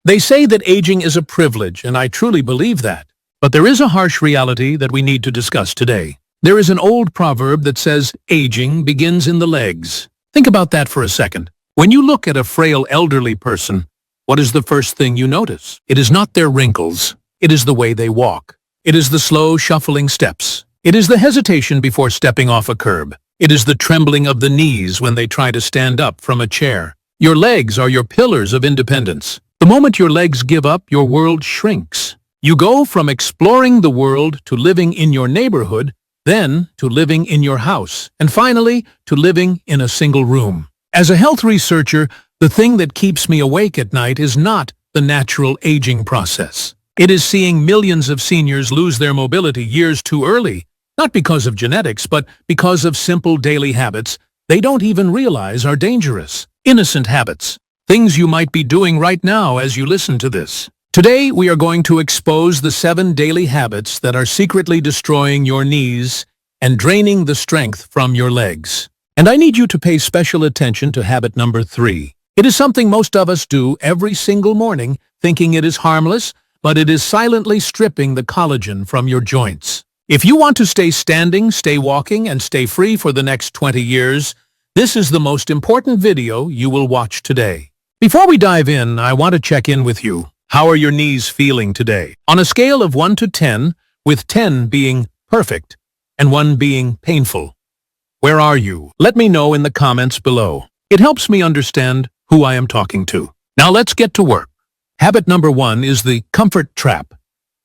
They say that aging is a privilege, and I truly believe that. But there is a harsh reality that we need to discuss today. There is an old proverb that says, aging begins in the legs. Think about that for a second. When you look at a frail elderly person, what is the first thing you notice? It is not their wrinkles. It is the way they walk. It is the slow, shuffling steps. It is the hesitation before stepping off a curb. It is the trembling of the knees when they try to stand up from a chair. Your legs are your pillars of independence. The moment your legs give up, your world shrinks. You go from exploring the world to living in your neighborhood, then to living in your house, and finally to living in a single room. As a health researcher, the thing that keeps me awake at night is not the natural aging process. It is seeing millions of seniors lose their mobility years too early, not because of genetics, but because of simple daily habits they don't even realize are dangerous. Innocent habits. Things you might be doing right now as you listen to this. Today, we are going to expose the 7 daily habits that are secretly destroying your knees and draining the strength from your legs. And I need you to pay special attention to habit number 3. It is something most of us do every single morning, thinking it is harmless, but it is silently stripping the collagen from your joints. If you want to stay standing, stay walking, and stay free for the next 20 years, this is the most important video you will watch today. Before we dive in, I want to check in with you. How are your knees feeling today? On a scale of 1 to 10, with 10 being perfect and 1 being painful. Where are you? Let me know in the comments below. It helps me understand who I am talking to. Now let's get to work. Habit number 1 is the comfort trap.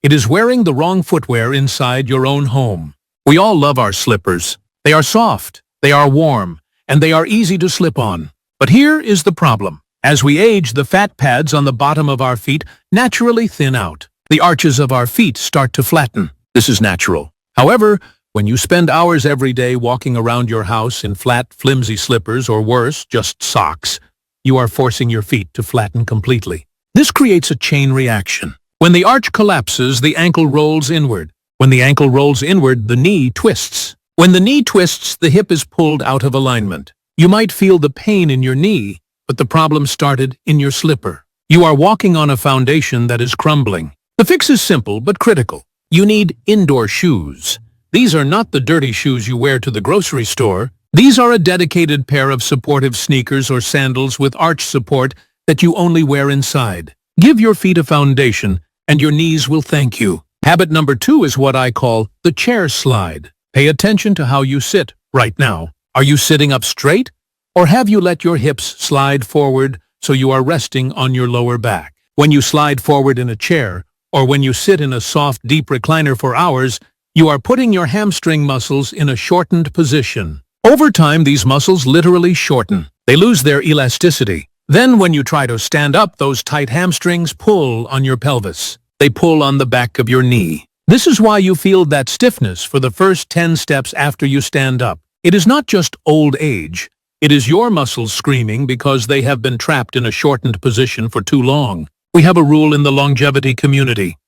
It is wearing the wrong footwear inside your own home. We all love our slippers. They are soft, they are warm, and they are easy to slip on. But here is the problem. As we age, the fat pads on the bottom of our feet naturally thin out. The arches of our feet start to flatten. This is natural. However, when you spend hours every day walking around your house in flat, flimsy slippers, or worse, just socks, you are forcing your feet to flatten completely. This creates a chain reaction. When the arch collapses, the ankle rolls inward. When the ankle rolls inward, the knee twists. When the knee twists, the hip is pulled out of alignment. You might feel the pain in your knee, but the problem started in your slipper. You are walking on a foundation that is crumbling. The fix is simple but critical. You need indoor shoes. These are not the dirty shoes you wear to the grocery store. These are a dedicated pair of supportive sneakers or sandals with arch support that you only wear inside. Give your feet a foundation, and your knees will thank you. Habit number 2 is what I call the chair slide. Pay attention to how you sit right now. Are you sitting up straight? Or have you let your hips slide forward so you are resting on your lower back? When you slide forward in a chair, or when you sit in a soft, deep recliner for hours, you are putting your hamstring muscles in a shortened position. Over time, these muscles literally shorten. They lose their elasticity. Then when you try to stand up, those tight hamstrings pull on your pelvis. They pull on the back of your knee. This is why you feel that stiffness for the first 10 steps after you stand up. It is not just old age. It is your muscles screaming because they have been trapped in a shortened position for too long. We have a rule in the longevity community.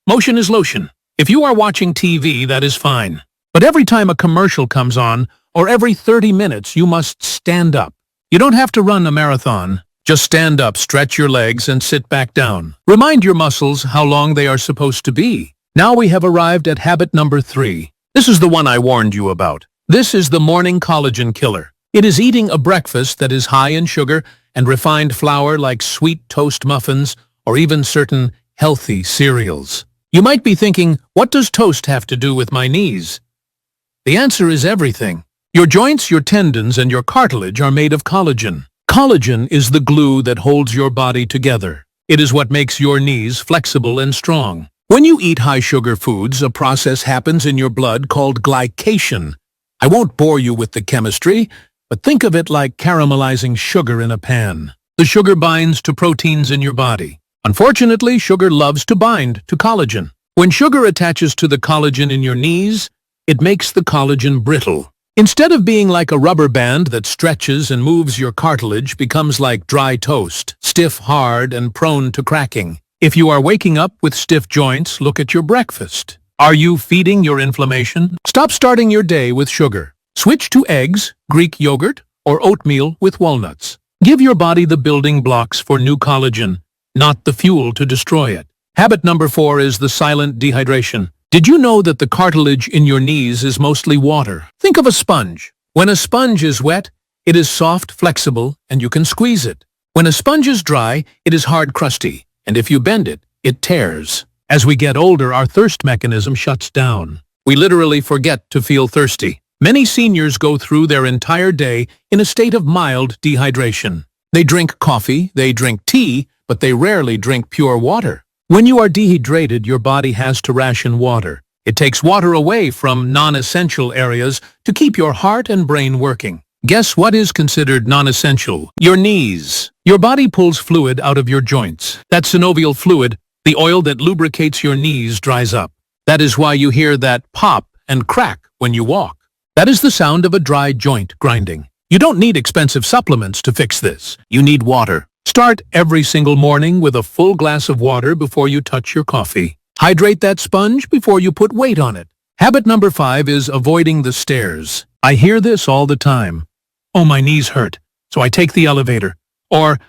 Motion is lotion. If you are watching TV, that is fine. But every time a commercial comes on, or every 30 minutes, you must stand up. You don't have to run a marathon. Just stand up, stretch your legs, and sit back down. Remind your muscles how long they are supposed to be. Now we have arrived at habit number 3. This is the one I warned you about. This is the morning collagen killer. It is eating a breakfast that is high in sugar and refined flour like sweet toast muffins or even certain healthy cereals. You might be thinking, what does toast have to do with my knees? The answer is everything. Your joints, your tendons, and your cartilage are made of collagen. Collagen is the glue that holds your body together. It is what makes your knees flexible and strong. When you eat high-sugar foods, a process happens in your blood called glycation. I won't bore you with the chemistry, but think of it like caramelizing sugar in a pan. The sugar binds to proteins in your body. Unfortunately, sugar loves to bind to collagen. When sugar attaches to the collagen in your knees, it makes the collagen brittle. Instead of being like a rubber band that stretches and moves, your cartilage becomes like dry toast, stiff, hard, and prone to cracking. If you are waking up with stiff joints, look at your breakfast. Are you feeding your inflammation? Stop starting your day with sugar. Switch to eggs, Greek yogurt, or oatmeal with walnuts. Give your body the building blocks for new collagen, not the fuel to destroy it. Habit number 4 is the silent dehydration. Did you know that the cartilage in your knees is mostly water? Think of a sponge. When a sponge is wet, it is soft, flexible, and you can squeeze it. When a sponge is dry, it is hard, crusty, and if you bend it, it tears. As we get older, our thirst mechanism shuts down. We literally forget to feel thirsty. Many seniors go through their entire day in a state of mild dehydration. They drink coffee, they drink tea, but they rarely drink pure water. When you are dehydrated, your body has to ration water. It takes water away from non-essential areas to keep your heart and brain working. Guess what is considered non-essential? Your knees. Your body pulls fluid out of your joints. That synovial fluid, the oil that lubricates your knees, dries up. That is why you hear that pop and crack when you walk. That is the sound of a dry joint grinding. You don't need expensive supplements to fix this. You need water. Start every single morning with a full glass of water before you touch your coffee. Hydrate that sponge before you put weight on it. Habit number 5 is avoiding the stairs. I hear this all the time. Oh, my knees hurt, so I take the elevator. Or,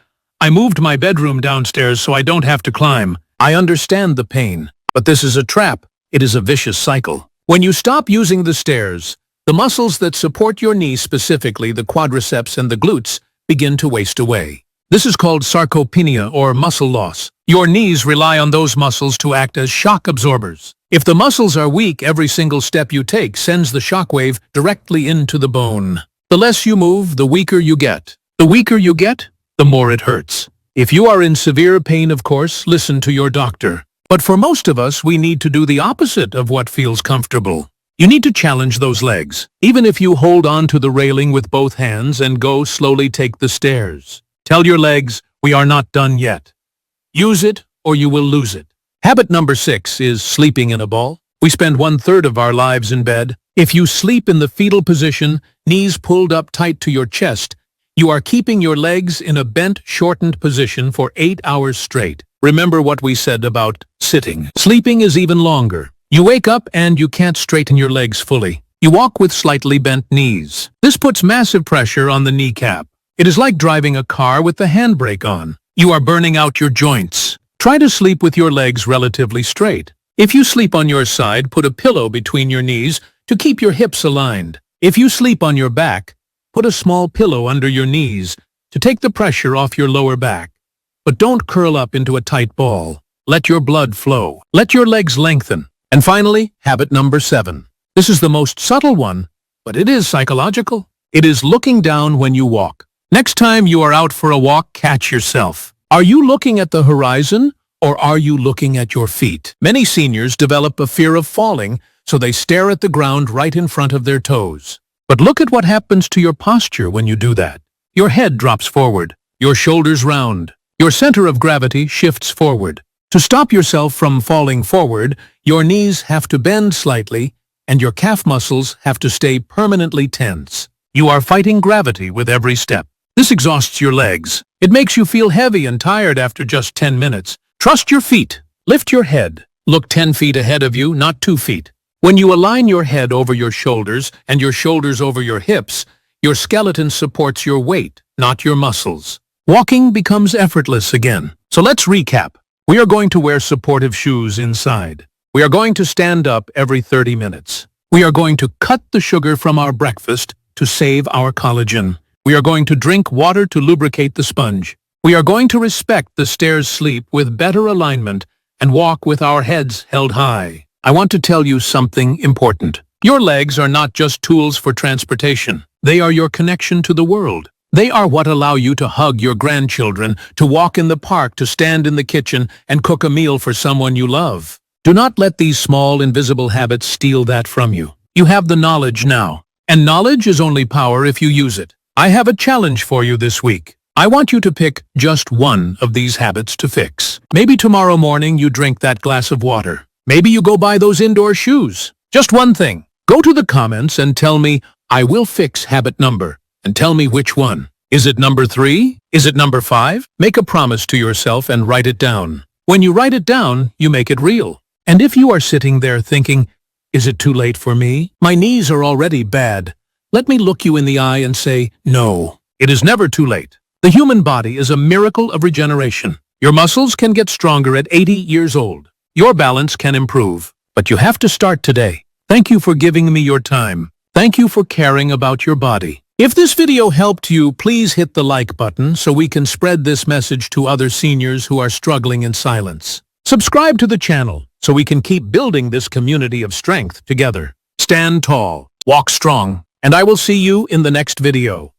I moved my bedroom downstairs so I don't have to climb. I understand the pain, but this is a trap. It is a vicious cycle. When you stop using the stairs, the muscles that support your knee, specifically the quadriceps and the glutes, begin to waste away. This is called sarcopenia, or muscle loss. Your knees rely on those muscles to act as shock absorbers. If the muscles are weak, every single step you take sends the shock wave directly into the bone. The less you move, the weaker you get. The weaker you get, the more it hurts. If you are in severe pain, of course, listen to your doctor. But for most of us, we need to do the opposite of what feels comfortable. You need to challenge those legs. Even if you hold on to the railing with both hands and go slowly, take the stairs. Tell your legs, we are not done yet. Use it or you will lose it. Habit number 6 is sleeping in a ball. We spend 1/3 of our lives in bed. If you sleep in the fetal position, knees pulled up tight to your chest, you are keeping your legs in a bent, shortened position for 8 hours straight. Remember what we said about sitting. Sleeping is even longer. You wake up and you can't straighten your legs fully. You walk with slightly bent knees. This puts massive pressure on the kneecap. It is like driving a car with the handbrake on. You are burning out your joints. Try to sleep with your legs relatively straight. If you sleep on your side, put a pillow between your knees to keep your hips aligned. If you sleep on your back, put a small pillow under your knees to take the pressure off your lower back. But don't curl up into a tight ball. Let your blood flow. Let your legs lengthen. And finally, habit number 7. This is the most subtle one, but it is psychological. It is looking down when you walk. Next time you are out for a walk, catch yourself. Are you looking at the horizon or are you looking at your feet? Many seniors develop a fear of falling, so they stare at the ground right in front of their toes. But look at what happens to your posture when you do that. Your head drops forward, your shoulders round, your center of gravity shifts forward. To stop yourself from falling forward, your knees have to bend slightly and your calf muscles have to stay permanently tense. You are fighting gravity with every step. This exhausts your legs. It makes you feel heavy and tired after just 10 minutes. Trust your feet. Lift your head. Look 10 feet ahead of you, not 2 feet. When you align your head over your shoulders and your shoulders over your hips, your skeleton supports your weight, not your muscles. Walking becomes effortless again. So let's recap. We are going to wear supportive shoes inside. We are going to stand up every 30 minutes. We are going to cut the sugar from our breakfast to save our collagen. We are going to drink water to lubricate the sponge. We are going to respect the stairs, sleep with better alignment, and walk with our heads held high. I want to tell you something important. Your legs are not just tools for transportation. They are your connection to the world. They are what allow you to hug your grandchildren, to walk in the park, to stand in the kitchen, and cook a meal for someone you love. Do not let these small, invisible habits steal that from you. You have the knowledge now, and knowledge is only power if you use it. I have a challenge for you this week. I want you to pick just one of these habits to fix. Maybe tomorrow morning you drink that glass of water. Maybe you go buy those indoor shoes. Just one thing. Go to the comments and tell me, I will fix habit number, and tell me which one. Is it number 3? Is it number 5? Make a promise to yourself and write it down. When you write it down, you make it real. And if you are sitting there thinking, is it too late for me? My knees are already bad. Let me look you in the eye and say, no, it is never too late. The human body is a miracle of regeneration. Your muscles can get stronger at 80 years old. Your balance can improve, but you have to start today. Thank you for giving me your time. Thank you for caring about your body. If this video helped you, please hit the like button so we can spread this message to other seniors who are struggling in silence. Subscribe to the channel so we can keep building this community of strength together. Stand tall, walk strong, and I will see you in the next video.